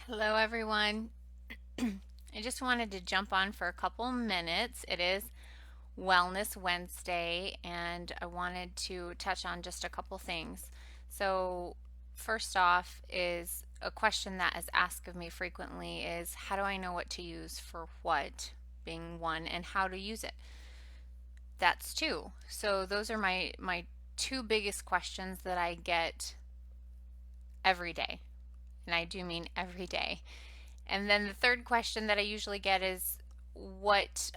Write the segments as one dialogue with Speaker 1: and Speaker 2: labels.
Speaker 1: Hello, everyone. I just wanted to jump on for a couple minutes. It is Wellness Wednesday, and I wanted to touch on just a couple things. So, first off, is a question that is asked of me frequently is how do I know what to use for what, being one, and how to use it? That's two. So, those are my two biggest questions that I get every day. And I do mean every day. And then the third question that I usually get is what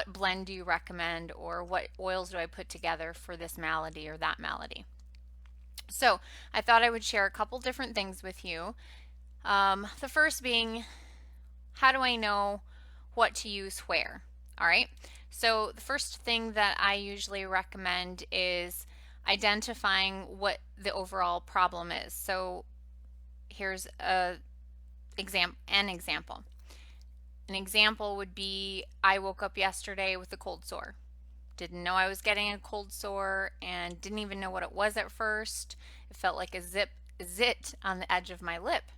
Speaker 1: blend do you recommend, or what oils do I put together for this malady or that malady? So I thought I would share a couple different things with you. The first being, how do I know what to use where? All right. So the first thing that I usually recommend is identifying what the overall problem is. So here's an example. An example would be I woke up yesterday with a cold sore. Didn't know I was getting a cold sore and didn't even know what it was at first. It felt like a zit on the edge of my lip.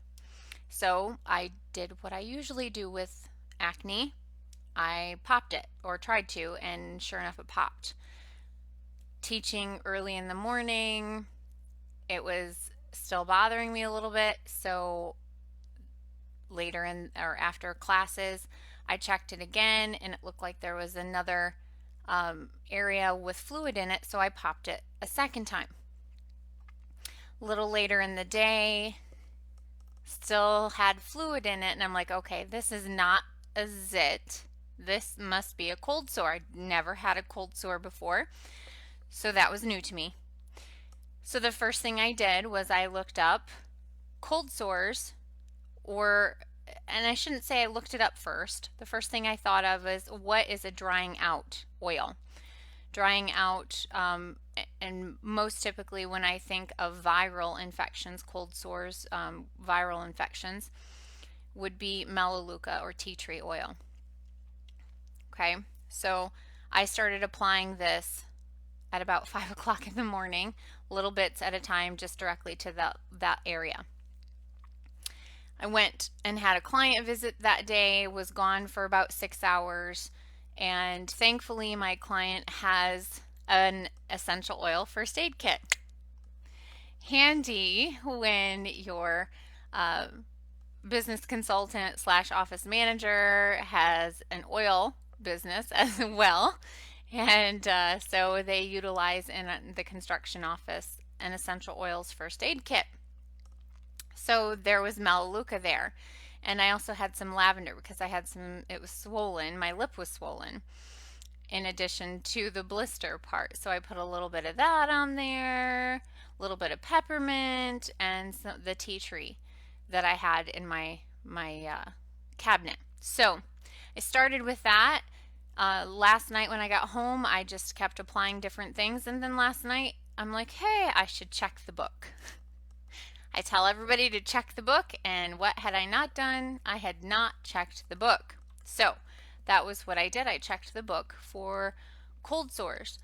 Speaker 1: So I did what I usually do with acne. I popped it, or tried to, and sure enough, it popped. Teaching early in the morning, it was still bothering me a little bit, so later in or after classes, I checked it again and it looked like there was another area with fluid in it, so I popped it a second time. A little later in the day, still had fluid in it, and I'm like, okay, this is not a zit. This must be a cold sore. I'd never had a cold sore before, so that was new to me. So the first thing I did was I looked up cold sores, or and I shouldn't say I looked it up first. The first thing I thought of is what is a drying out oil? Drying out, and most typically when I think of viral infections, cold sores, viral infections, would be Melaleuca or tea tree oil. Okay, so I started applying this at about 5 o'clock in the morning, little bits at a time, just directly to that area. I went and had a client visit that day, was gone for about 6 hours, and thankfully my client has an essential oil first aid kit. Handy when your uh, business consultant slash office manager has an oil business as well. And so they utilize in the construction office an essential oils first aid kit. So there was Melaleuca there. And I also had some lavender because it was swollen. My lip was swollen in addition to the blister part. So I put a little bit of that on there, a little bit of peppermint, and the tea tree that I had in my cabinet. So I started with that. Last night when I got home, I just kept applying different things. And then last night, I'm like, hey, I should check the book. I tell everybody to check the book, and what had I not done? I had not checked the book. So that was what I did. I checked the book for cold sores.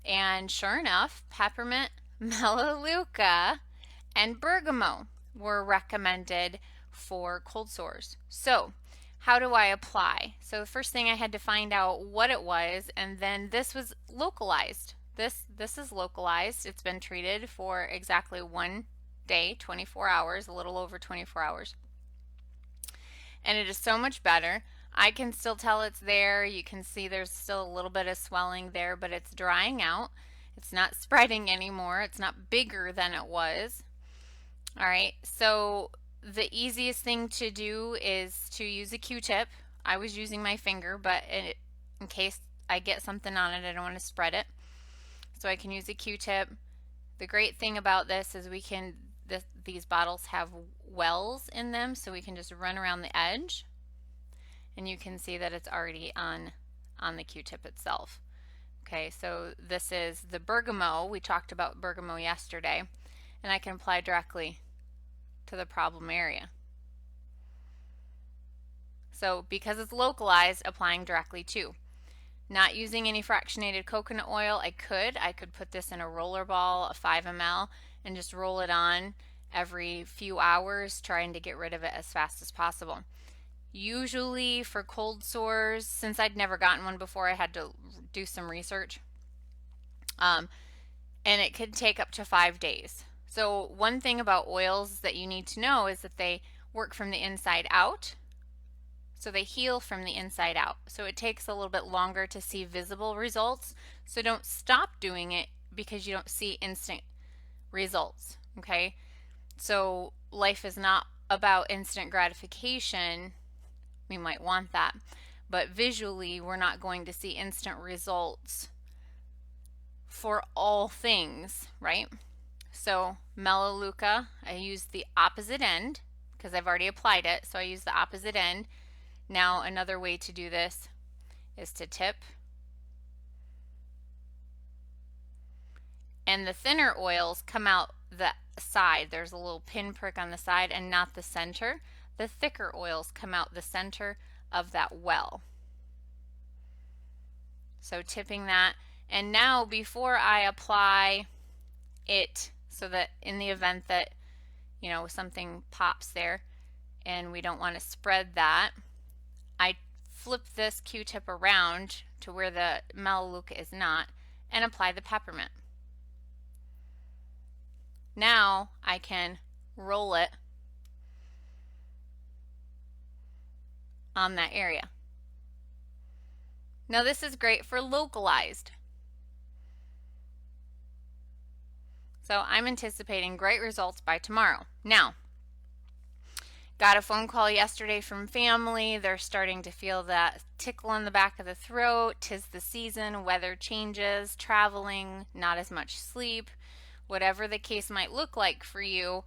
Speaker 1: And sure enough, peppermint, melaleuca, and bergamot were recommended for cold sores. So how do I apply? So the first thing I had to find out what it was, and then this was localized. This is localized. It's been treated for exactly 1 day, 24 hours, a little over 24 hours. And it is so much better. I can still tell it's there. You can see there's still a little bit of swelling there, but it's drying out. It's not spreading anymore. It's not bigger than it was. All right, so the easiest thing to do is to use a Q-tip. I was using my finger, but in case I get something on it, I don't want to spread it. So I can use a Q-tip. The great thing about this is these bottles have wells in them, so we can just run around the edge, and you can see that it's already on the Q-tip itself. Okay, so this is the bergamot. We talked about bergamot yesterday, and I can apply directly to the problem area. So because it's localized, applying directly to. Not using any fractionated coconut oil, I could put this in a roller ball, a 5 ml, and just roll it on every few hours, trying to get rid of it as fast as possible. Usually for cold sores, since I'd never gotten one before, I had to do some research. And it could take up to 5 days. So one thing about oils that you need to know is that they work from the inside out. So they heal from the inside out. So it takes a little bit longer to see visible results. So don't stop doing it because you don't see instant results, okay? So life is not about instant gratification. We might want that, but visually we're not going to see instant results for all things, right? So Melaleuca, I use the opposite end because I've already applied it, so I use the opposite end. Now another way to do this is to tip. And the thinner oils come out the side. There's a little pinprick on the side and not the center. The thicker oils come out the center of that well. So tipping that. And now before I apply it, so that in the event that, you know, something pops there and we don't want to spread that, I flip this Q-tip around to where the Melaleuca is not and apply the peppermint. Now I can roll it on that area. Now this is great for localized. So I'm anticipating great results by tomorrow. Now, got a phone call yesterday from family. They're starting to feel that tickle in the back of the throat. 'Tis the season, weather changes, traveling, not as much sleep, whatever the case might look like for you.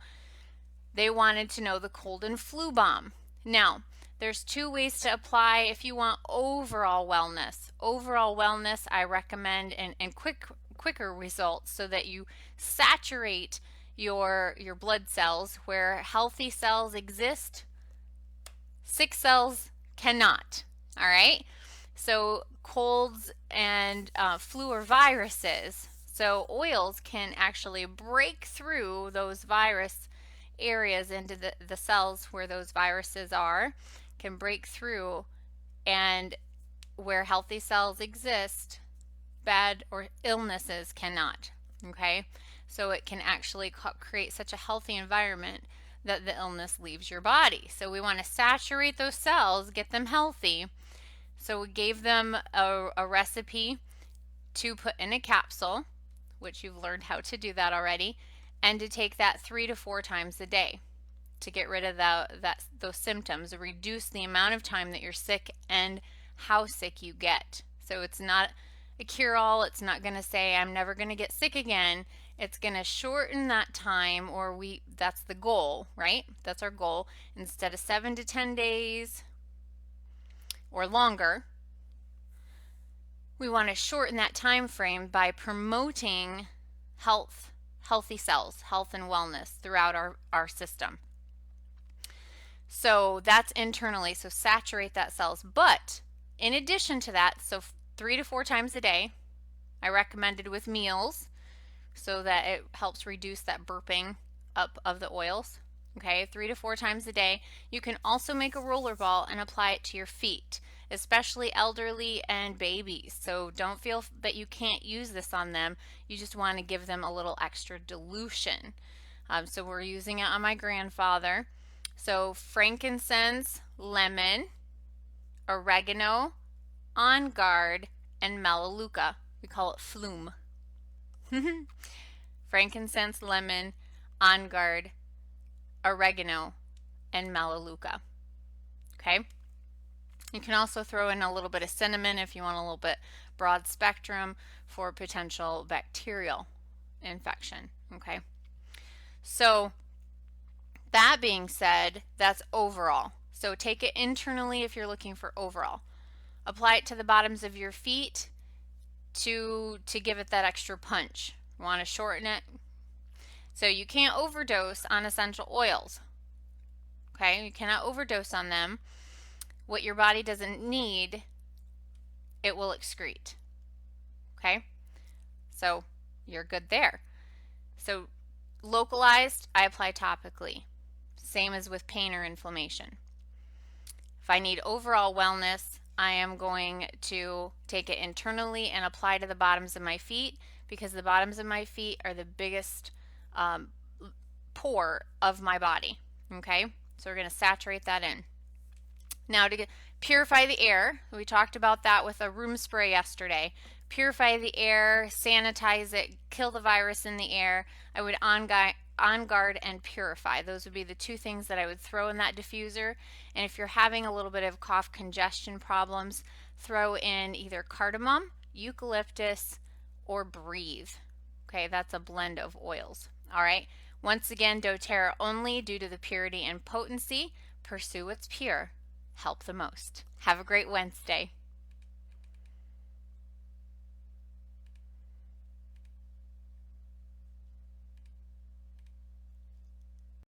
Speaker 1: They wanted to know the cold and flu bomb. Now, there's two ways to apply if you want overall wellness. Overall wellness, I recommend, and quicker results, so that you saturate your blood cells. Where healthy cells exist, sick cells cannot. All right? So colds and flu or viruses. So oils can actually break through those virus areas into the cells where those viruses are, can break through, and where healthy cells exist, bad or illnesses cannot. Okay, so it can actually create such a healthy environment that the illness leaves your body. So we want to saturate those cells, get them healthy. So we gave them a recipe to put in a capsule, which you've learned how to do that already, and to take that 3 to 4 times a day to get rid of those symptoms, reduce the amount of time that you're sick and how sick you get. So it's not a cure-all. It's not going to say I'm never going to get sick again. It's going to shorten that time, or that's the goal, right? That's our goal. Instead of 7 to 10 days or longer, we want to shorten that time frame by promoting healthy cells, health and wellness throughout our system. So that's internally, so saturate that cells. But in addition to that, so 3 to 4 times a day, I recommended with meals, so that it helps reduce that burping up of the oils. Okay, 3 to 4 times a day. You can also make a roller ball and apply it to your feet, especially elderly and babies. So don't feel that you can't use this on them. You just want to give them a little extra dilution. So we're using it on my grandfather. So frankincense, lemon, oregano, on guard, and melaleuca. We call it FLOOM. Frankincense, lemon, on guard, oregano, and melaleuca. Okay? You can also throw in a little bit of cinnamon if you want a little bit broad spectrum for potential bacterial infection. Okay? So that being said, that's overall. So take it internally if you're looking for overall. Apply it to the bottoms of your feet to give it that extra punch. You want to shorten it. So you can't overdose on essential oils. Okay? You cannot overdose on them. What your body doesn't need, it will excrete. Okay? So you're good there. So localized, I apply topically. Same as with pain or inflammation. If I need overall wellness, I am going to take it internally and apply to the bottoms of my feet, because the bottoms of my feet are the biggest um, pore of my body. Okay, so we're going to saturate that in. Now to purify the air, we talked about that with a room spray yesterday. Purify the air, sanitize it, kill the virus in the air. I would on guard and purify. Those would be the two things that I would throw in that diffuser. And if you're having a little bit of cough congestion problems, throw in either cardamom, eucalyptus, or breathe. Okay, that's a blend of oils. All right. Once again, doTERRA only due to the purity and potency. Pursue what's pure. Help the most. Have a great Wednesday.